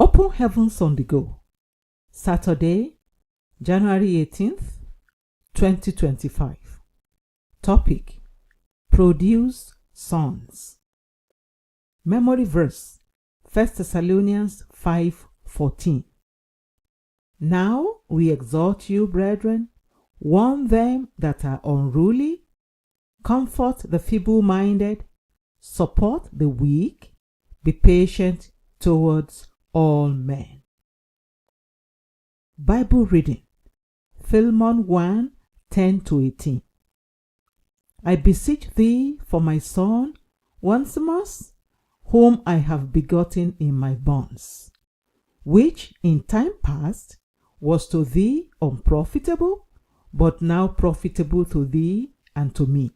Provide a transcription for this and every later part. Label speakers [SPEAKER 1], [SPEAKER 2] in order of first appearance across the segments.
[SPEAKER 1] Open Heavens on the Go. Saturday, January 18th, 2025. Topic: Produce sons. Memory verse: 1 Thessalonians 5:14. Now we exhort you, brethren, warn them that are unruly, comfort the feeble-minded, support the weak, be patient towards all men. Bible reading: Philemon 1:10-18. I beseech thee for my son Onesimus, whom I have begotten in my bonds, which in time past was to thee unprofitable, but now profitable to thee and to me,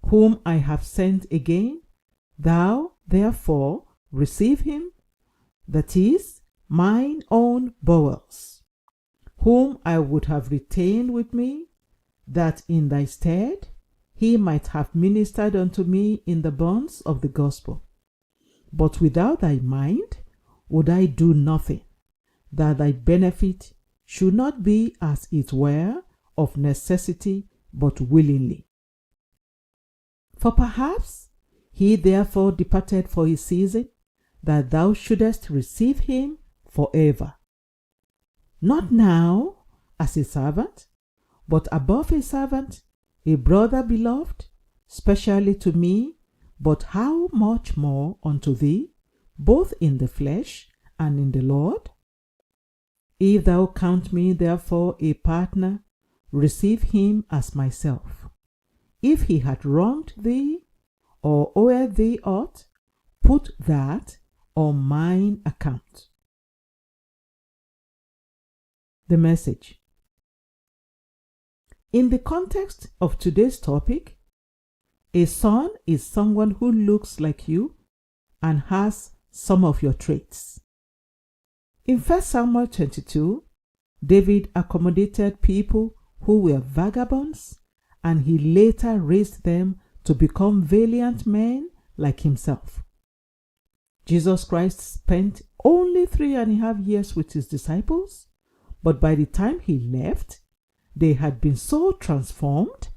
[SPEAKER 1] whom I have sent again. Thou therefore receive him, that is, mine own bowels, whom I would have retained with me, that in thy stead he might have ministered unto me in the bonds of the gospel. But without thy mind would I do nothing, that thy benefit should not be as it were of necessity, but willingly. For perhaps he therefore departed for a season, that thou shouldest receive him forever. Not now as a servant, but above a servant, a brother beloved, specially to me, but how much more unto thee, both in the flesh and in the Lord? If thou count me therefore a partner, receive him as myself. If he had wronged thee, or owed thee aught, put that on mine account. The message. In the context of today's topic, a son is someone who looks like you and has some of your traits. In 1 Samuel 22, David accommodated people who were vagabonds, and he later raised them to become valiant men like himself. Jesus Christ spent only 3.5 years with his disciples, but by the time he left, they had been so transformed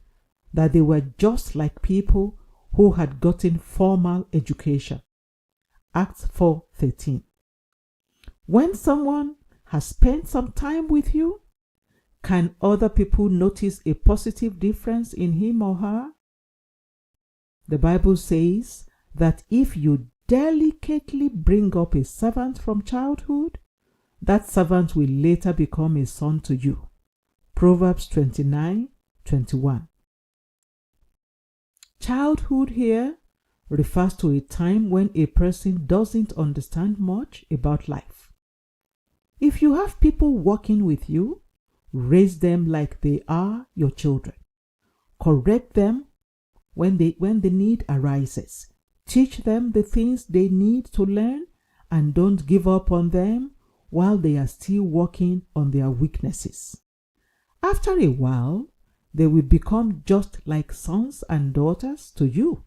[SPEAKER 1] that they were just like people who had gotten formal education. Acts 4:13. When someone has spent some time with you, can other people notice a positive difference in him or her? The Bible says that if you delicately bring up a servant from childhood, that servant will later become a son to you. Proverbs 29:21. Childhood here refers to a time when a person doesn't understand much about life. If you have people working with you, raise them like they are your children. Correct them when the need arises. Teach them the things they need to learn, and don't give up on them while they are still working on their weaknesses. After a while, they will become just like sons and daughters to you.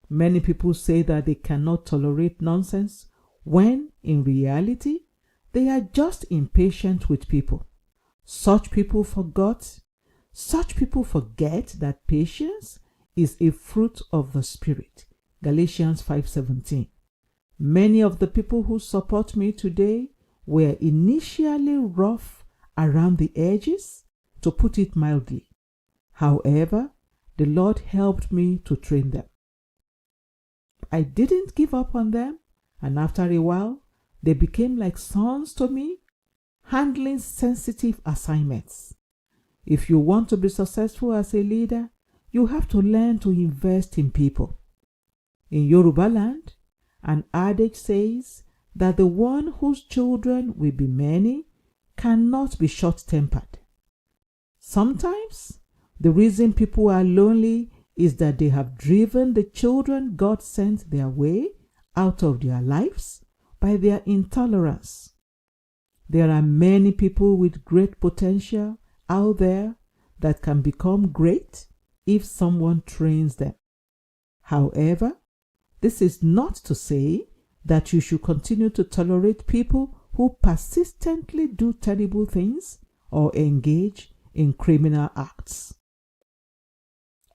[SPEAKER 1] Many people say that they cannot tolerate nonsense when, in reality, they are just impatient with people. Such people forget that patience is a fruit of the Spirit. Galatians 5:17. Many of the people who support me today were initially rough around the edges, to put it mildly. However, the Lord helped me to train them. I didn't give up on them, and after a while, they became like sons to me, handling sensitive assignments. If you want to be successful as a leader, you have to learn to invest in people. In Yoruba land, an adage says that the one whose children will be many cannot be short-tempered. Sometimes, the reason people are lonely is that they have driven the children God sent their way out of their lives by their intolerance. There are many people with great potential out there that can become great if someone trains them. However, this is not to say that you should continue to tolerate people who persistently do terrible things or engage in criminal acts.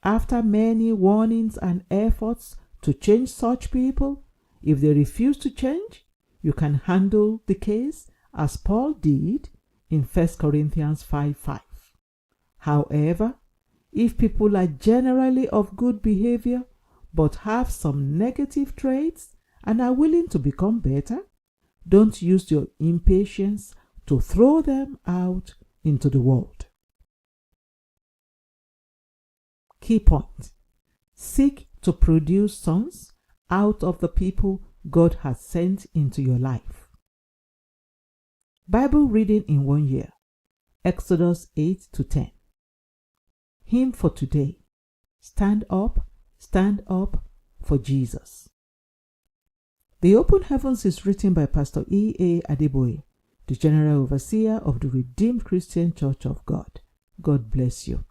[SPEAKER 1] After many warnings and efforts to change such people, if they refuse to change, you can handle the case as Paul did in 1 Corinthians 5:5. However, if people are generally of good behavior but have some negative traits and are willing to become better, don't use your impatience to throw them out into the world. Key point: seek to produce sons out of the people God has sent into your life. Bible reading in 1 year: Exodus 8-10. Hymn for today: stand up for Jesus. The Open Heavens is written by Pastor E.A. Adeboye, the General Overseer of the Redeemed Christian Church of God. God bless you.